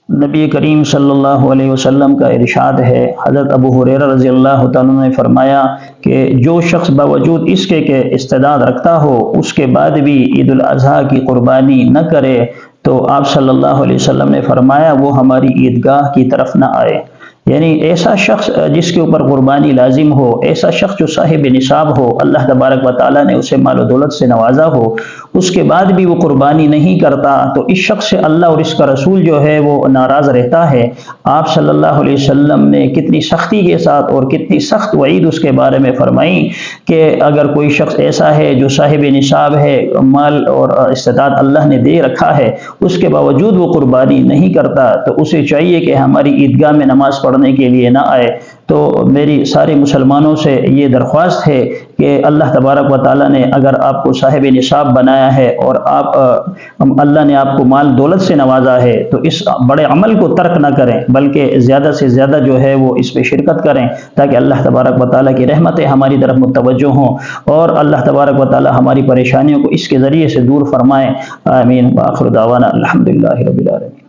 نبی کریم صلی اللہ علیہ وسلم کا ارشاد ہے، حضرت ابو ہریرہ رضی اللہ تعالیٰ عنہ نے فرمایا کہ جو شخص باوجود اس کے کہ استعداد رکھتا ہو اس کے بعد بھی عید الاضحیٰ کی قربانی نہ کرے تو آپ صلی اللہ علیہ وسلم نے فرمایا وہ ہماری عیدگاہ کی طرف نہ آئے۔ یعنی ایسا شخص جس کے اوپر قربانی لازم ہو، ایسا شخص جو صاحب نصاب ہو، اللہ تبارک و تعالیٰ نے اسے مال و دولت سے نوازا ہو، اس کے بعد بھی وہ قربانی نہیں کرتا تو اس شخص سے اللہ اور اس کا رسول جو ہے وہ ناراض رہتا ہے۔ آپ صلی اللہ علیہ وسلم نے کتنی سختی کے ساتھ اور کتنی سخت وعید اس کے بارے میں فرمائی کہ اگر کوئی شخص ایسا ہے جو صاحب نصاب ہے، مال اور استطاعت اللہ نے دے رکھا ہے، اس کے باوجود وہ قربانی نہیں کرتا تو اسے چاہیے کہ ہماری عیدگاہ میں نماز پڑھنے کے لیے نہ آئے۔ تو میری سارے مسلمانوں سے یہ درخواست ہے کہ اللہ تبارک و تعالیٰ نے اگر آپ کو صاحب نصاب بنایا ہے اور اللہ نے آپ کو مال دولت سے نوازا ہے تو اس بڑے عمل کو ترک نہ کریں، بلکہ زیادہ سے زیادہ جو ہے وہ اس پہ شرکت کریں تاکہ اللہ تبارک و تعالیٰ کی رحمتیں ہماری طرف متوجہ ہوں اور اللہ تبارک و تعالیٰ ہماری پریشانیوں کو اس کے ذریعے سے دور فرمائیں۔ آمین۔ وآخر دعوانا الحمدللہ رب العالمین۔